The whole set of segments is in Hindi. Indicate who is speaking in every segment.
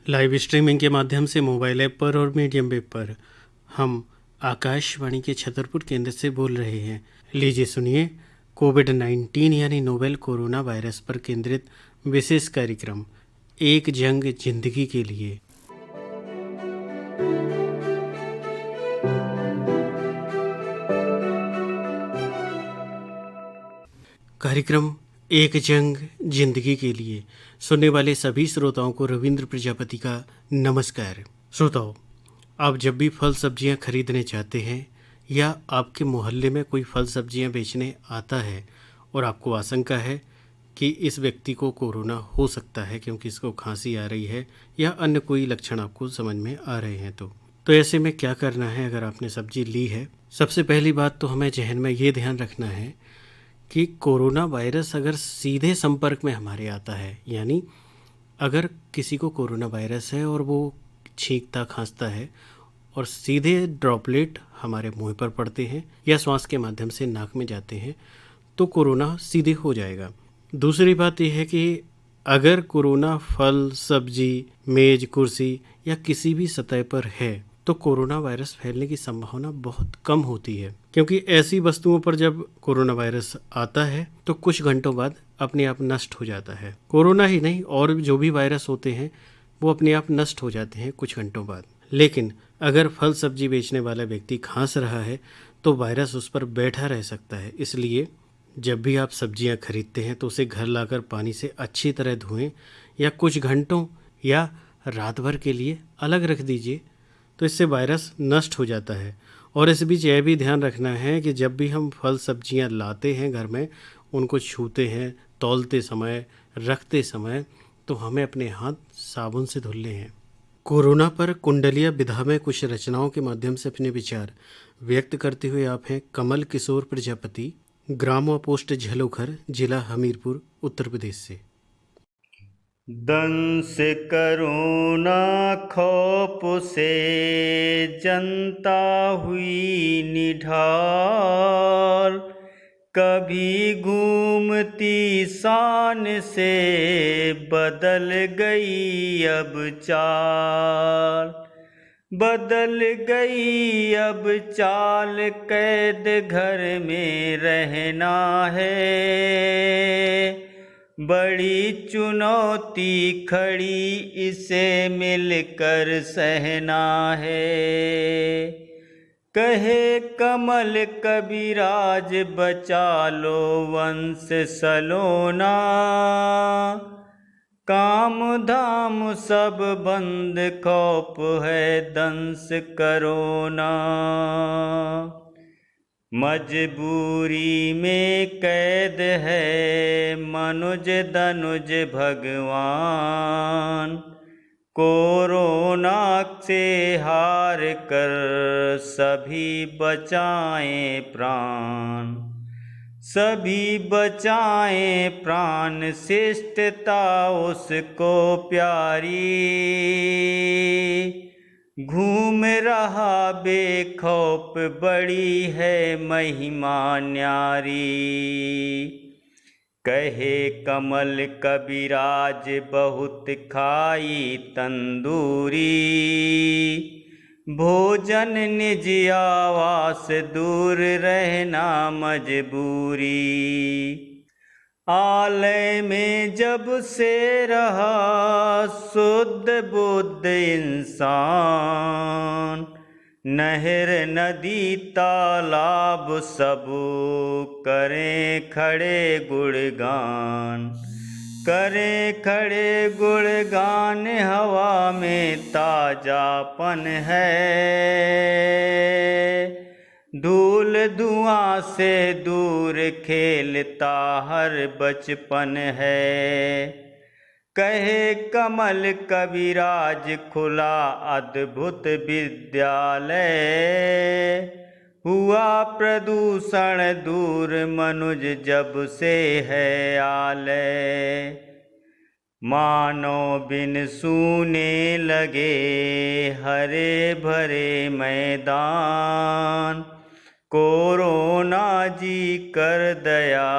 Speaker 1: लाइव स्ट्रीमिंग के माध्यम से मोबाइल ऐप पर और मीडियम वेब पर हम आकाशवाणी के छतरपुर केंद्र से बोल रहे हैं। लीजिए सुनिए कोविड-19 यानी नोवेल कोरोना वायरस पर केंद्रित विशेष कार्यक्रम एक जंग जिंदगी के लिए। कार्यक्रम एक जंग जिंदगी के लिए सुनने वाले सभी श्रोताओं को रविंद्र प्रजापति का नमस्कार। श्रोताओं, आप जब भी फल सब्जियां खरीदने चाहते हैं या आपके मोहल्ले में कोई फल सब्जियां बेचने आता है और आपको आशंका है कि इस व्यक्ति को कोरोना हो सकता है क्योंकि इसको खांसी आ रही है या अन्य कोई लक्षण आपको समझ में आ रहे हैं, तो ऐसे में क्या करना है? अगर आपने सब्जी ली है, सबसे पहली बात तो हमें जहन में ये ध्यान रखना है कि कोरोना वायरस अगर सीधे संपर्क में हमारे आता है, यानी अगर किसी को कोरोना वायरस है और वो छींकता खांसता है और सीधे ड्रॉपलेट हमारे मुंह पर पड़ते हैं या श्वास के माध्यम से नाक में जाते हैं तो कोरोना सीधे हो जाएगा। दूसरी बात यह है कि अगर कोरोना फल, सब्जी, मेज, कुर्सी या किसी भी सतह पर है तो कोरोना वायरस फैलने की संभावना बहुत कम होती है, क्योंकि ऐसी वस्तुओं पर जब कोरोना वायरस आता है तो कुछ घंटों बाद अपने आप नष्ट हो जाता है। कोरोना ही नहीं, और जो भी वायरस होते हैं वो अपने आप नष्ट हो जाते हैं कुछ घंटों बाद। लेकिन अगर फल सब्जी बेचने वाला व्यक्ति खांस रहा है तो वायरस उस पर बैठा रह सकता है। इसलिए जब भी आप सब्जियां खरीदते हैं तो उसे घर लाकर पानी से अच्छी तरह धोएं या कुछ घंटों या रात भर के लिए अलग रख दीजिए, तो इससे वायरस नष्ट हो जाता है। और इस बीच यह भी ध्यान रखना है कि जब भी हम फल सब्जियां लाते हैं घर में, उनको छूते हैं, तौलते समय, रखते समय, तो हमें अपने हाथ साबुन से धुलने हैं। कोरोना पर कुंडलिया विधा में कुछ रचनाओं के माध्यम से अपने विचार व्यक्त करते हुए आप हैं कमल किशोर प्रजापति, ग्राम व पोस्ट झलोखर, जिला हमीरपुर, उत्तर प्रदेश से।
Speaker 2: दंश करोना खौफ से जनता हुई निढाल, कभी घूमती शान से बदल गई अब चाल, बदल गई अब चाल, कैद घर में रहना है, बड़ी चुनौती खड़ी इसे मिलकर सहना है। कहे कमल कविराज बचा लो वंश सलोना, काम धाम सब बंद खौफ है दंश करोना, मजबूरी में कैद है मनुज दनुज भगवान, कोरोना से हार कर सभी बचाएं प्राण, सभी बचाएं प्राण, शिष्टता उसको प्यारी, घूम रहा बेखौफ बड़ी है महिमा न्यारी। कहे कमल कविराज बहुत खाई तंदूरी, भोजन निज आवास दूर रहना मजबूरी, आलय में जब से रहा शुद्ध बुद्ध इंसान, नहर नदी तालाब सब करें खड़े गुणगान, करें खड़े गुणगान, हवा में ताजापन है, धूल धुआं से दूर खेलता हर बचपन है। कहे कमल कविराज खुला अद्भुत विद्यालय, हुआ प्रदूषण दूर मनुज जब से है आलय, मानव बिन सूने लगे हरे भरे मैदान, कोरोना जी कर दया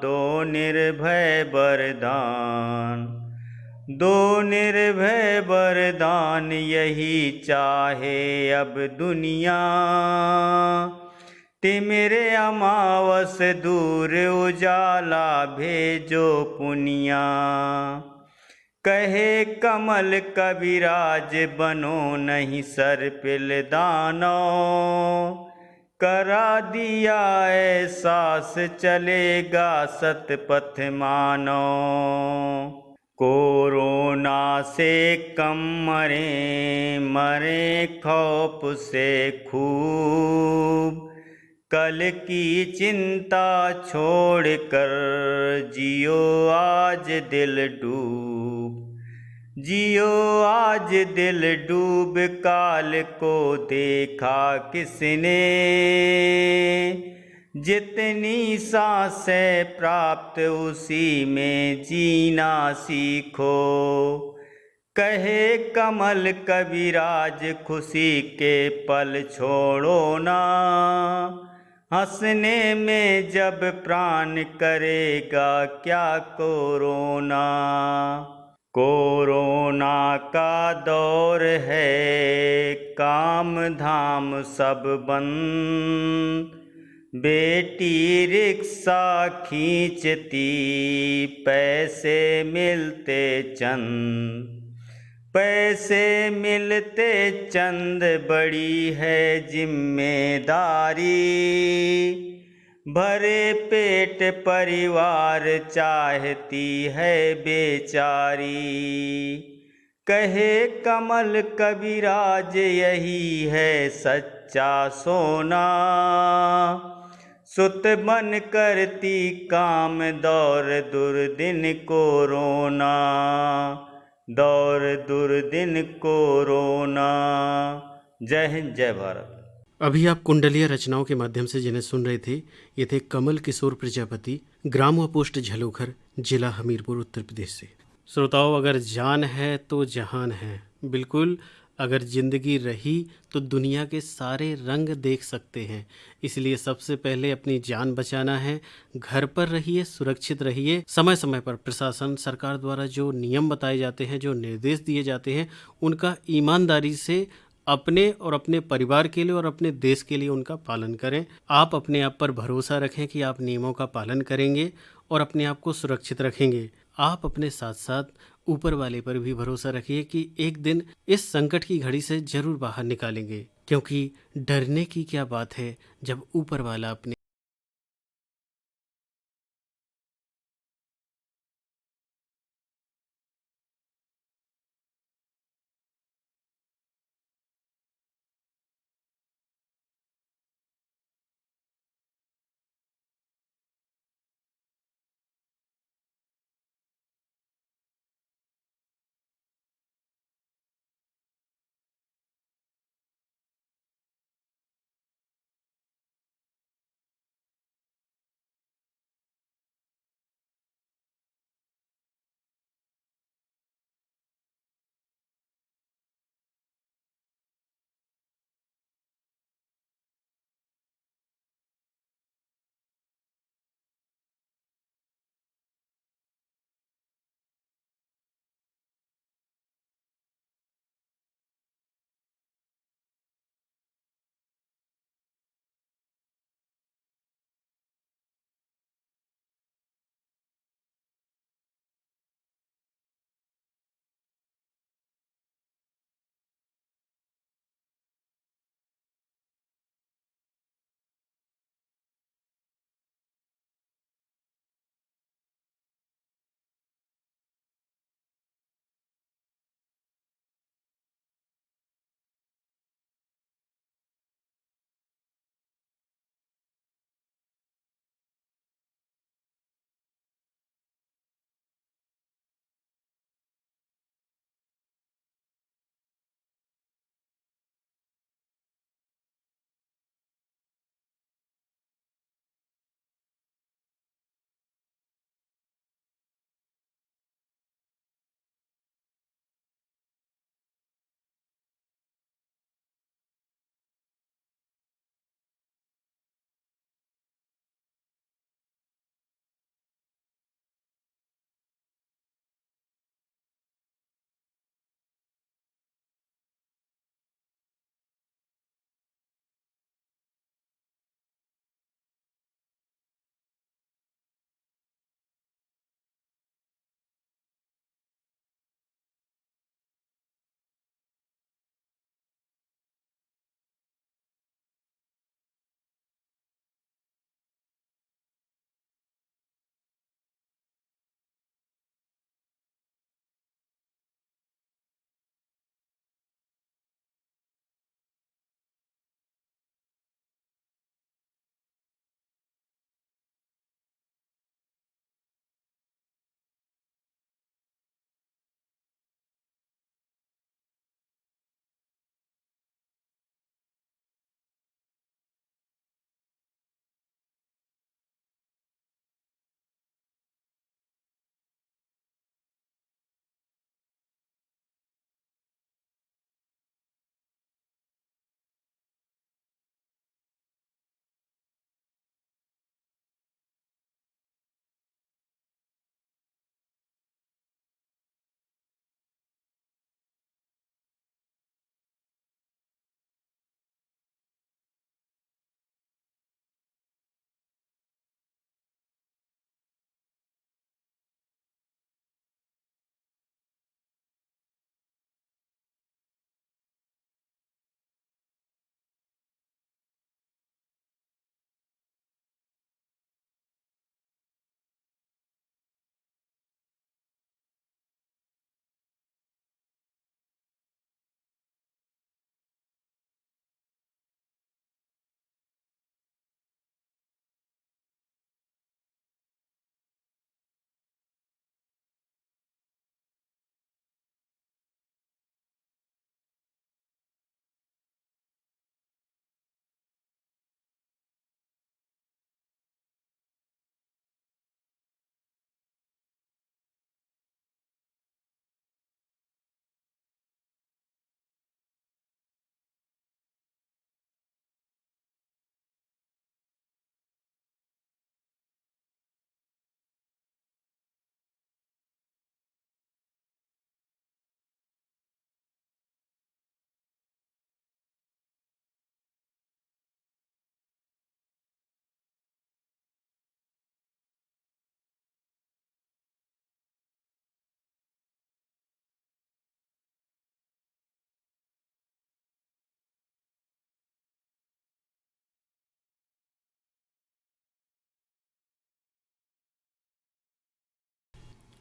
Speaker 2: दो निर्भय वरदान, दो निर्भय वरदान यही चाहे अब दुनिया। तिमिरे अमावस दूर उजाला भेजो पुनिया। कहे कमल कविराज बनो नहीं सर्पिल दानो। करा दिया एहसास चलेगा सतपथ मानो। कोरोना से कम मरे मरे खौफ से खूब। कल की चिंता छोड़कर जियो आज दिल डूब। जियो आज दिल डूब काल को देखा किसने। जितनी सांसें प्राप्त उसी में जीना सीखो। कहे कमल कविराज खुशी के पल छोड़ो ना। हंसने में जब प्राण करेगा क्या कोरोना। कोरोना का दौर है काम धाम सब बंद। बेटी रिक्शा खींचती पैसे मिलते चंद। पैसे मिलते चंद बड़ी है जिम्मेदारी। भरे पेट परिवार चाहती है बेचारी। कहे कमल कविराज यही है सच्चा सोना। सुत बन करती काम दौर दुर्दिन कोरोना। दौर दुर्दिन कोरोना। जय हिंद जय भारत।
Speaker 1: अभी आप कुंडलिया रचनाओं के माध्यम से जिन्हें सुन रहे थे, ये थे कमल किशोर प्रजापति, ग्राम व पोस्ट झलोखर, जिला हमीरपुर, उत्तर प्रदेश से। श्रोताओं, अगर जान है तो जहान है। बिल्कुल, अगर जिंदगी रही तो दुनिया के सारे रंग देख सकते हैं। इसलिए सबसे पहले अपनी जान बचाना है। घर पर रहिए, सुरक्षित रहिए। समय समय पर प्रशासन, सरकार द्वारा जो नियम बताए जाते हैं, जो निर्देश दिए जाते हैं, उनका ईमानदारी से अपने और अपने परिवार के लिए और अपने देश के लिए उनका पालन करें। आप अपने आप पर भरोसा रखें कि आप नियमों का पालन करेंगे और अपने आप को सुरक्षित रखेंगे। आप अपने साथ साथ ऊपर वाले पर भी भरोसा रखिए कि एक दिन इस संकट की घड़ी से जरूर बाहर निकालेंगे, क्योंकि डरने की क्या बात है जब ऊपर वाला अपने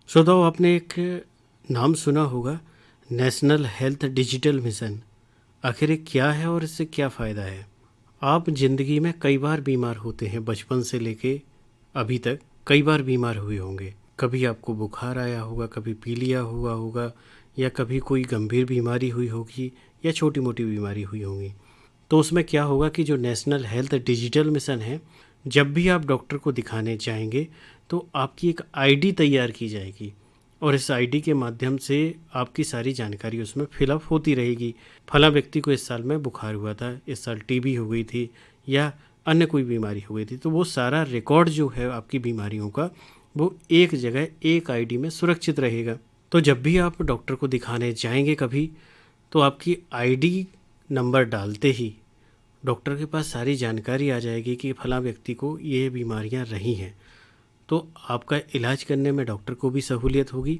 Speaker 1: श्रोताओ, आपने एक नाम सुना होगा, नेशनल हेल्थ डिजिटल मिशन। आखिर ये क्या है और इससे क्या फ़ायदा है? आप ज़िंदगी में कई बार बीमार होते हैं, बचपन से लेके अभी तक कई बार बीमार हुए होंगे। कभी आपको बुखार आया होगा, कभी पीलिया हुआ होगा, या कभी कोई गंभीर बीमारी हुई होगी, या छोटी मोटी बीमारी हुई होगी। तो उसमें क्या होगा कि जो नेशनल हेल्थ डिजिटल मिशन है, जब भी आप डॉक्टर को दिखाने जाएंगे तो आपकी एक आईडी तैयार की जाएगी, और इस आईडी के माध्यम से आपकी सारी जानकारी उसमें फिलअप होती रहेगी। फला व्यक्ति को इस साल में बुखार हुआ था, इस साल टीबी हो गई थी, या अन्य कोई बीमारी हो गई थी, तो वो सारा रिकॉर्ड जो है आपकी बीमारियों का, वो एक जगह एक आईडी में सुरक्षित रहेगा। तो जब भी आप डॉक्टर को दिखाने जाएंगे कभी, तो आपकी आईडी नंबर डालते ही डॉक्टर के पास सारी जानकारी आ जाएगी कि फला व्यक्ति को ये बीमारियां रही हैं। तो आपका इलाज करने में डॉक्टर को भी सहूलियत होगी,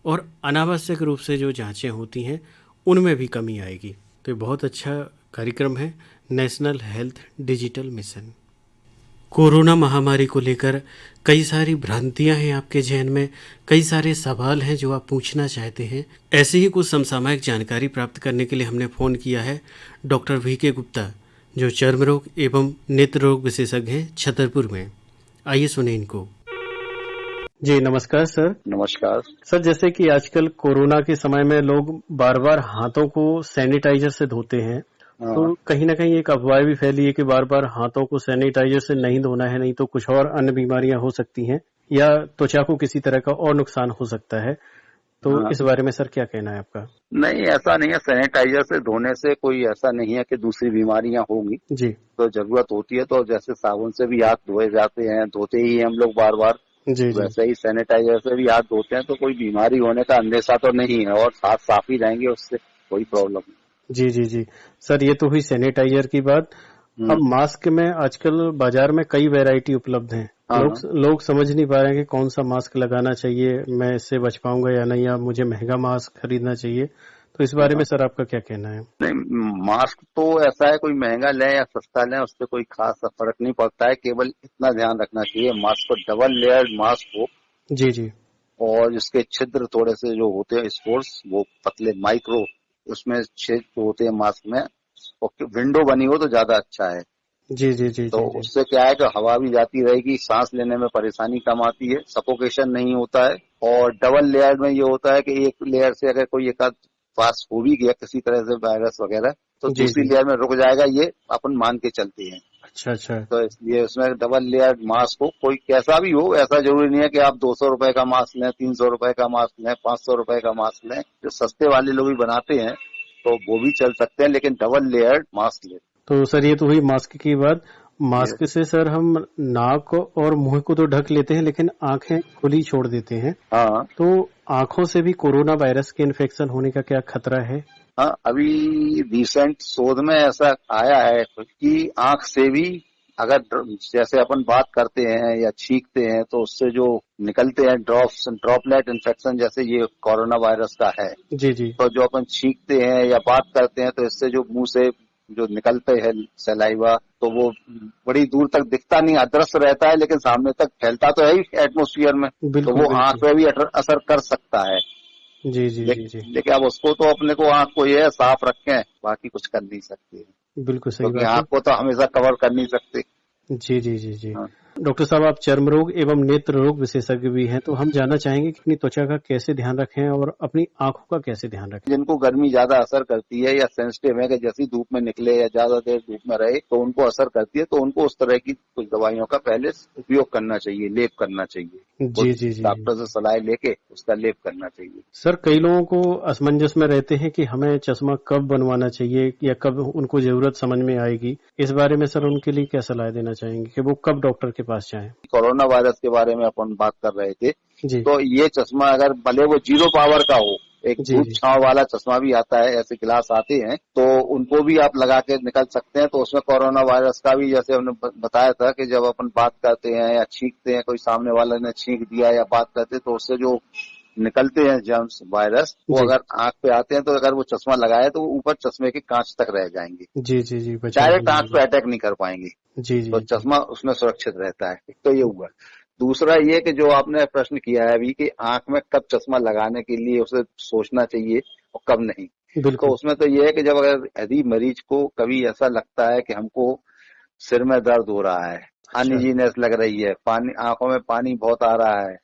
Speaker 1: और अनावश्यक रूप से जो जांचें होती हैं उनमें भी कमी आएगी। तो ये बहुत अच्छा कार्यक्रम है, national health digital mission. Corona महामारी को लेकर कई सारी भ्रांतियां हैं आपके जहन में, कई सारे सवाल हैं जो आप पूछना चाहते हैं। ऐसी ही कुछ समसामयिक जानकारी प्राप्त करने के लिए हमने फ़ोन किया है डॉक्टर VK गुप्ता, जो चर्म रोग एवं नेत्र रोग विशेषज्ञ हैं छतरपुर में। आइए सुने इनको। जी नमस्कार सर।
Speaker 3: नमस्कार
Speaker 1: सर, जैसे कि आजकल कोरोना के समय में लोग बार बार हाथों को सैनिटाइजर से धोते हैं, तो कहीं ना कहीं एक अफवाह भी फैली है कि बार बार हाथों को सैनिटाइजर से नहीं धोना है, नहीं तो कुछ और अन्य बीमारियां हो सकती हैं, या त्वचा को किसी तरह का और नुकसान हो सकता है। तो इस बारे में सर क्या कहना है आपका?
Speaker 3: नहीं, ऐसा नहीं है। सैनिटाइजर से धोने से कोई ऐसा नहीं है कि दूसरी बीमारियां होंगी
Speaker 1: जी।
Speaker 3: तो जरूरत होती है, तो जैसे साबुन से भी हाथ धोए जाते हैं, धोते ही हम लोग बार बार,
Speaker 1: जी जी।
Speaker 3: वैसे ही सैनिटाइजर से भी हाथ धोते हैं, तो कोई बीमारी होने का अंदेशा तो नहीं है, और हाथ साफ ही रहेंगे, उससे कोई प्रॉब्लम नहीं।
Speaker 1: जी जी जी। सर, ये तो हुई सैनिटाइजर की बात। अब मास्क में आजकल बाजार में कई वैरायटी उपलब्ध हैं। लोग समझ नहीं पा रहे हैं कि कौन सा मास्क लगाना चाहिए, मैं इससे बच पाऊंगा या नहीं, या मुझे महंगा मास्क खरीदना चाहिए। तो इस बारे में सर आपका क्या कहना है?
Speaker 3: नहीं, मास्क तो ऐसा है, कोई महंगा लें या सस्ता लें उससे कोई खास फर्क नहीं पड़ता है। केवल इतना ध्यान रखना चाहिए, मास्क को डबल लेयर मास्क हो,
Speaker 1: जी जी,
Speaker 3: और जिसके छिद्र थोड़े से जो होते हैं स्पोर्स, वो पतले माइक्रो, उसमें छिद्र होते हैं मास्क में, और विंडो बनी हो तो ज्यादा अच्छा है।
Speaker 1: जी जी जी
Speaker 3: तो
Speaker 1: जी।
Speaker 3: उससे क्या है कि हवा भी जाती रहेगी, सांस लेने में परेशानी कम आती है, सफोकेशन नहीं होता है। और डबल लेयर में ये होता है कि एक लेयर से अगर कोई एक आध पास हो भी गया किसी तरह से वायरस वगैरह, तो दूसरी लेयर में रुक जाएगा, ये अपन मान के चलते हैं।
Speaker 1: अच्छा अच्छा।
Speaker 3: तो इसलिए उसमें डबल लेयर मास्क हो, कोई कैसा भी हो, ऐसा जरूरी नहीं है कि आप 200 रुपए का मास्क लें, 300 रुपए का मास्क लें, 500 रुपए का मास्क लें। जो सस्ते वाले लोग भी बनाते हैं तो वो भी चल सकते हैं, लेकिन डबल लेयर मास्क लें।
Speaker 1: तो सर, ये तो हुई मास्क की बात। मास्क से सर हम नाक और मुंह को तो ढक लेते हैं, लेकिन आंखें खुली छोड़ देते हैं।
Speaker 3: हाँ,
Speaker 1: तो आंखों से भी कोरोना वायरस के इन्फेक्शन होने का क्या खतरा है?
Speaker 3: हाँ, अभी रिसेंट शोध में ऐसा आया है कि आंख से भी अगर जैसे अपन बात करते हैं या छींकते हैं, तो उससे जो निकलते हैं ड्रॉपलेट इन्फेक्शन, जैसे ये कोरोना वायरस का है।
Speaker 1: जी जी।
Speaker 3: तो जो अपन छींकते हैं या बात करते हैं, तो इससे जो मुंह से जो निकलते हैं सलाइवा, तो वो बड़ी दूर तक दिखता नहीं, अदृश्य रहता है, लेकिन सामने तक फैलता तो है ही एटमोस्फियर में, तो वो आंख पे भी असर कर सकता है।
Speaker 1: जी जी जी जी।
Speaker 3: लेकिन अब उसको तो अपने को आंख को ये साफ रखें, बाकी कुछ कर नहीं सकते,
Speaker 1: बिल्कुल सही
Speaker 3: क्योंकि
Speaker 1: बात है।
Speaker 3: आंख को तो हमेशा कवर कर नहीं सकते।
Speaker 1: जी जी जी जी।
Speaker 3: हाँ।
Speaker 1: डॉक्टर साहब, आप चर्म रोग एवं नेत्र रोग विशेषज्ञ भी हैं, तो हम जानना चाहेंगे कि अपनी त्वचा का कैसे ध्यान रखें और अपनी आंखों का कैसे ध्यान रखें।
Speaker 3: जिनको गर्मी ज्यादा असर करती है या सेंसिटिव है कि जैसी धूप में निकले या ज्यादा देर धूप में रहे तो उनको असर करती है, तो उनको उस तरह की कुछ दवाइयों का पहले उपयोग करना चाहिए, लेप करना चाहिए।
Speaker 1: जी जी जी।
Speaker 3: डॉक्टर से सलाह लेके उसका लेप करना चाहिए।
Speaker 1: सर, कई लोगों को असमंजस में रहते हैं कि हमें चश्मा कब बनवाना चाहिए या कब उनको जरूरत समझ में आएगी। इस बारे में सर उनके लिए क्या सलाह देना चाहेंगे कि वो कब डॉक्टर के पास जाएं?
Speaker 3: कोरोना वायरस के बारे में अपन बात कर रहे थे
Speaker 1: जी।
Speaker 3: तो ये चश्मा अगर भले वो 0 पावर का हो, एक धूप छांव वाला चश्मा भी आता है, ऐसे गिलास आते हैं, तो उनको भी आप लगा के निकल सकते हैं। तो उसमें कोरोना वायरस का भी, जैसे हमने बताया था कि जब अपन बात करते हैं या छींकते हैं, कोई सामने वाला ने छींक दिया या बात करते हैं, तो उससे जो निकलते हैं जर्म्स वायरस, वो अगर आंख पे आते हैं, तो अगर वो चश्मा लगाए तो ऊपर चश्मे के कांच तक रह जाएंगे।
Speaker 1: जी जी जी।
Speaker 3: डायरेक्ट आंख पे अटैक नहीं कर पाएंगे।
Speaker 1: जी जी।
Speaker 3: तो चश्मा उसमें सुरक्षित रहता है। तो ये हुआ। दूसरा ये कि जो आपने प्रश्न किया है अभी कि आंख में कब चश्मा लगाने के लिए उसे सोचना चाहिए और कब नहीं, तो
Speaker 1: बिल्कुल।
Speaker 3: उसमें तो ये है कि जब अगर यदि मरीज को कभी ऐसा लगता है कि हमको सिर में दर्द हो रहा है,
Speaker 1: अच्छा।
Speaker 3: अनइजीनेस लग रही है, पानी आंखों में पानी बहुत आ रहा है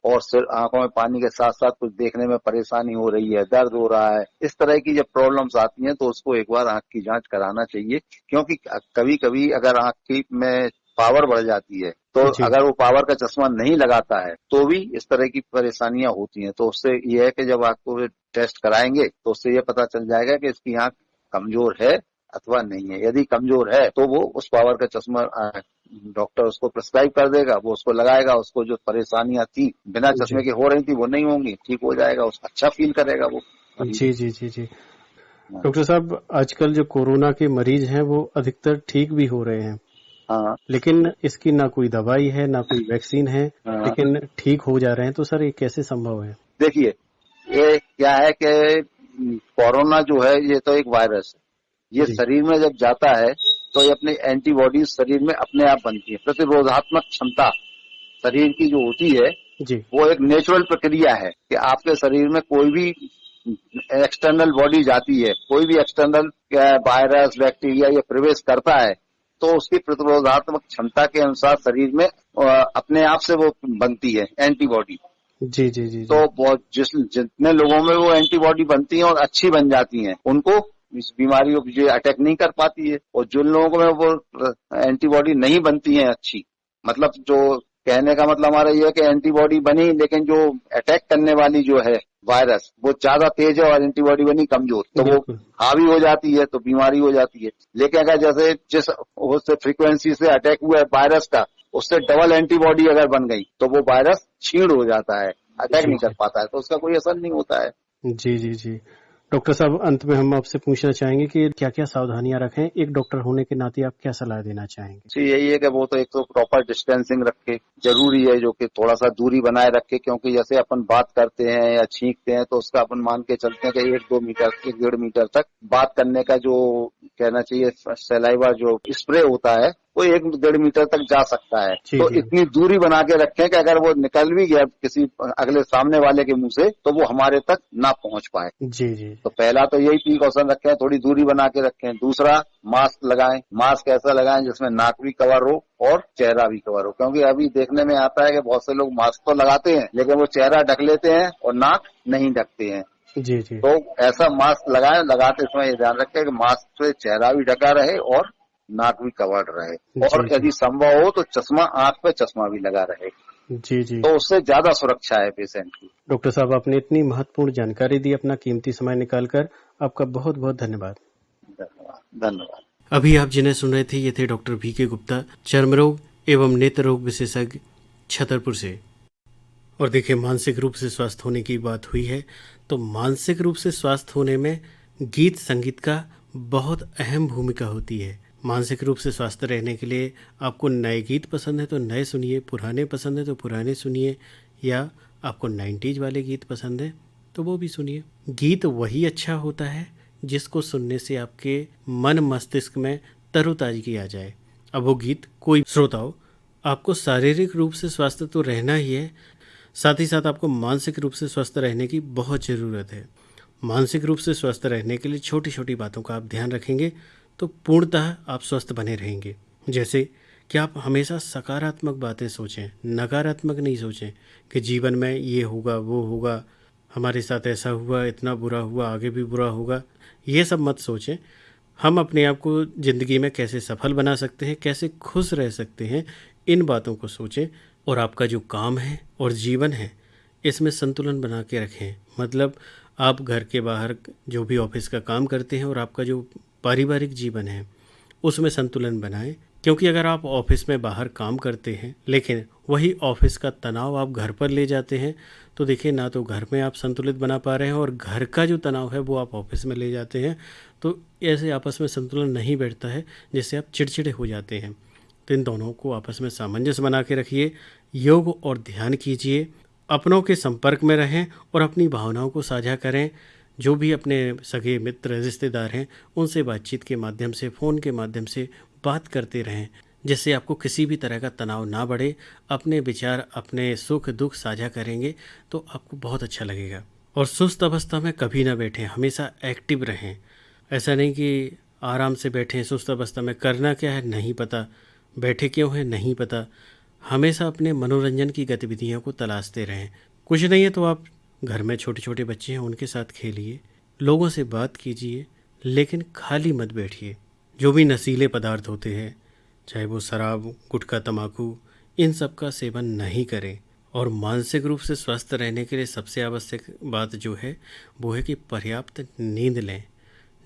Speaker 3: और सिर आंखों में पानी के साथ साथ कुछ देखने में परेशानी हो रही है, दर्द हो रहा है, इस तरह की जब प्रॉब्लम्स आती हैं तो उसको एक बार आंख की जांच कराना चाहिए। क्योंकि कभी कभी अगर आंख की में पावर बढ़ जाती है तो
Speaker 1: जी।
Speaker 3: अगर वो पावर का चश्मा नहीं लगाता है तो भी इस तरह की परेशानियां होती हैं। तो उससे ये है कि जब आपको टेस्ट कराएंगे तो उससे ये पता चल जाएगा कि इसकी आंख कमजोर है अथवा नहीं है। यदि कमजोर है तो वो उस पावर का चश्मा डॉक्टर उसको प्रिस्क्राइब कर देगा, वो उसको लगाएगा, उसको जो परेशानियां थी बिना
Speaker 1: जी
Speaker 3: चश्मे के हो रही थी वो नहीं होंगी, ठीक हो जाएगा, उसको अच्छा फील करेगा वो मरीज।
Speaker 1: जी जी जी जी। डॉक्टर साहब, आजकल जो कोरोना के मरीज हैं वो अधिकतर ठीक भी हो रहे हैं,
Speaker 3: हाँ
Speaker 1: लेकिन इसकी ना कोई दवाई है ना कोई वैक्सीन है,
Speaker 3: हाँ।
Speaker 1: लेकिन ठीक हो जा रहे हैं। तो सर ये कैसे संभव है?
Speaker 3: देखिए, ये क्या है कि कोरोना जो है ये तो एक वायरस है, ये
Speaker 1: जी
Speaker 3: शरीर में जब जाता है तो ये अपनी एंटीबॉडीज शरीर में अपने आप बनती है। प्रतिरोधात्मक क्षमता शरीर की जो होती है
Speaker 1: जी
Speaker 3: वो एक नेचुरल प्रक्रिया है कि आपके शरीर में कोई भी एक्सटर्नल बॉडी जाती है, कोई भी एक्सटर्नल वायरस बैक्टीरिया ये प्रवेश करता है तो उसकी प्रतिरोधात्मक क्षमता के अनुसार शरीर में अपने आप से वो बनती है एंटीबॉडी।
Speaker 1: जी जी जी
Speaker 3: तो
Speaker 1: जी
Speaker 3: बहुत जितने लोगों में वो एंटीबॉडी बनती है और अच्छी बन जाती हैं उनको इस बीमारियों की जो अटैक नहीं कर पाती है, और जिन लोगों में वो एंटीबॉडी नहीं बनती है अच्छी, मतलब जो कहने का मतलब हमारा ये है कि एंटीबॉडी बनी लेकिन जो अटैक करने वाली जो है वायरस वो ज्यादा तेज है और एंटीबॉडी बनी कमजोर, तो वो
Speaker 1: बिल्कुल।
Speaker 3: हावी हो जाती है तो बीमारी हो जाती है। लेकिन अगर जैसे जिस उससे फ्रीक्वेंसी से अटैक हुआ है वायरस का उससे डबल एंटीबॉडी अगर बन गई तो वो वायरस क्षीण हो जाता है, अटैक
Speaker 1: जी
Speaker 3: नहीं कर
Speaker 1: जी
Speaker 3: पाता है, तो उसका कोई असर नहीं होता है।
Speaker 1: जी जी जी। डॉक्टर साहब, अंत में हम आपसे पूछना चाहेंगे कि क्या क्या सावधानियां रखें, एक डॉक्टर होने के नाते आप क्या सलाह देना चाहेंगे?
Speaker 3: जी यही है कि वो तो एक तो प्रॉपर डिस्टेंसिंग रखे, जरूरी है जो कि थोड़ा सा दूरी बनाए रखे, क्योंकि जैसे अपन बात करते हैं या छींकते हैं तो उसका अपन मान के चलते हैं कि 1-2 मीटर 1-1.5 मीटर तक बात करने का जो कहना चाहिए सलाइवा जो स्प्रे होता है वो 1-1.5 मीटर तक जा सकता है।
Speaker 1: जी
Speaker 3: तो
Speaker 1: जी
Speaker 3: इतनी दूरी बना के रखें कि अगर वो निकल भी गया किसी अगले सामने वाले के मुंह से तो वो हमारे तक ना पहुंच पाए।
Speaker 1: जी जी
Speaker 3: तो पहला तो यही प्रिकॉशन रखें, थोड़ी दूरी बना के रखें। दूसरा, मास्क लगाएं। मास्क ऐसा लगाएं जिसमें नाक भी कवर हो और चेहरा भी कवर हो, क्योंकि अभी देखने में आता है कि बहुत से लोग मास्क तो लगाते हैं लेकिन वो चेहरा ढक लेते हैं और नाक नहीं ढकते हैं।
Speaker 1: जी जी
Speaker 3: तो ऐसा मास्क लगाएं, लगाते समय ये ध्यान रखें कि मास्क से चेहरा भी ढका रहे और नाक भी कवर्ड रहे, और
Speaker 1: जी जी
Speaker 3: यदि संभव हो तो चश्मा, आंख पे चश्मा भी लगा रहे,
Speaker 1: जी जी।
Speaker 3: तो उससे ज्यादा सुरक्षा है पेशेंट की।
Speaker 1: डॉक्टर साहब, आपने इतनी महत्वपूर्ण जानकारी दी, अपना कीमती समय निकालकर, आपका बहुत बहुत धन्यवाद।
Speaker 3: धन्यवाद धन्यवाद।
Speaker 1: अभी आप जिन्हें सुन रहे थे ये थे डॉक्टर VK गुप्ता, चर्म रोग एवं नेत्र रोग विशेषज्ञ, छतरपुर से। और देखिए, मानसिक रूप से स्वस्थ होने की बात हुई है, तो मानसिक रूप से स्वस्थ होने में गीत संगीत का बहुत अहम भूमिका होती है। मानसिक रूप से स्वस्थ रहने के लिए आपको नए गीत पसंद है तो नए सुनिए, पुराने पसंद है तो पुराने सुनिए, या आपको 90s वाले गीत पसंद है तो वो भी सुनिए। गीत वही अच्छा होता है जिसको सुनने से आपके मन मस्तिष्क में तरोताजगी आ जाए। अब वो गीत कोई श्रोता हो, आपको शारीरिक रूप से स्वस्थ तो रहना ही है, साथ ही साथ आपको मानसिक रूप से स्वस्थ रहने की बहुत ज़रूरत है। मानसिक रूप से स्वस्थ रहने के लिए छोटी छोटी बातों का आप ध्यान रखेंगे तो पूर्णतः आप स्वस्थ बने रहेंगे। जैसे कि आप हमेशा सकारात्मक बातें सोचें, नकारात्मक नहीं सोचें कि जीवन में ये होगा वो होगा, हमारे साथ ऐसा हुआ, इतना बुरा हुआ, आगे भी बुरा होगा, ये सब मत सोचें। हम अपने आप को ज़िंदगी में कैसे सफल बना सकते हैं, कैसे खुश रह सकते हैं, इन बातों को सोचें। और आपका जो काम है और जीवन है इसमें संतुलन बना के रखें। मतलब आप घर के बाहर जो भी ऑफिस का काम करते हैं और आपका जो पारिवारिक जीवन है उसमें संतुलन बनाएं, क्योंकि अगर आप ऑफिस में बाहर काम करते हैं लेकिन वही ऑफिस का तनाव आप घर पर ले जाते हैं तो देखिए, ना तो घर में आप संतुलित बना पा रहे हैं और घर का जो तनाव है वो आप ऑफिस में ले जाते हैं, तो ऐसे आपस में संतुलन नहीं बैठता है, जिससे आप चिड़चिड़े हो जाते हैं। तो इन दोनों को आपस में सामंजस्य बना के रखिए, योग और ध्यान कीजिए, अपनों के संपर्क में रहें और अपनी भावनाओं को साझा करें। जो भी अपने सगे मित्र रिश्तेदार हैं उनसे बातचीत के माध्यम से, फ़ोन के माध्यम से बात करते रहें, जिससे आपको किसी भी तरह का तनाव ना बढ़े। अपने विचार, अपने सुख दुख साझा करेंगे तो आपको बहुत अच्छा लगेगा। और सुस्त अवस्था में कभी ना बैठें, हमेशा एक्टिव रहें। ऐसा नहीं कि आराम से बैठें, सुस्त अवस्था में करना क्या है नहीं पता, बैठे क्यों हैं नहीं पता। हमेशा अपने मनोरंजन की गतिविधियों को तलाशते रहें। कुछ नहीं है तो आप घर में छोटे छोटे बच्चे हैं उनके साथ खेलिए, लोगों से बात कीजिए, लेकिन खाली मत बैठिए। जो भी नशीले पदार्थ होते हैं, चाहे वो शराब, गुटखा, तंबाकू, इन सब का सेवन नहीं करें। और मानसिक रूप से स्वस्थ रहने के लिए सबसे आवश्यक बात जो है वो है कि पर्याप्त नींद लें।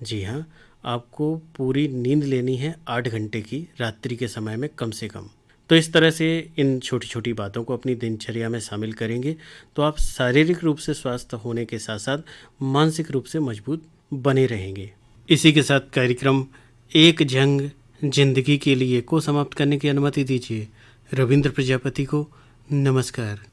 Speaker 1: जी हाँ, आपको पूरी नींद लेनी है 8 घंटे की, रात्रि के समय में कम से कम। तो इस तरह से इन छोटी छोटी बातों को अपनी दिनचर्या में शामिल करेंगे तो आप शारीरिक रूप से स्वस्थ होने के साथ साथ मानसिक रूप से मजबूत बने रहेंगे। इसी के साथ कार्यक्रम एक जंग जिंदगी के लिए को समाप्त करने की अनुमति दीजिए। रविंद्र प्रजापति को नमस्कार।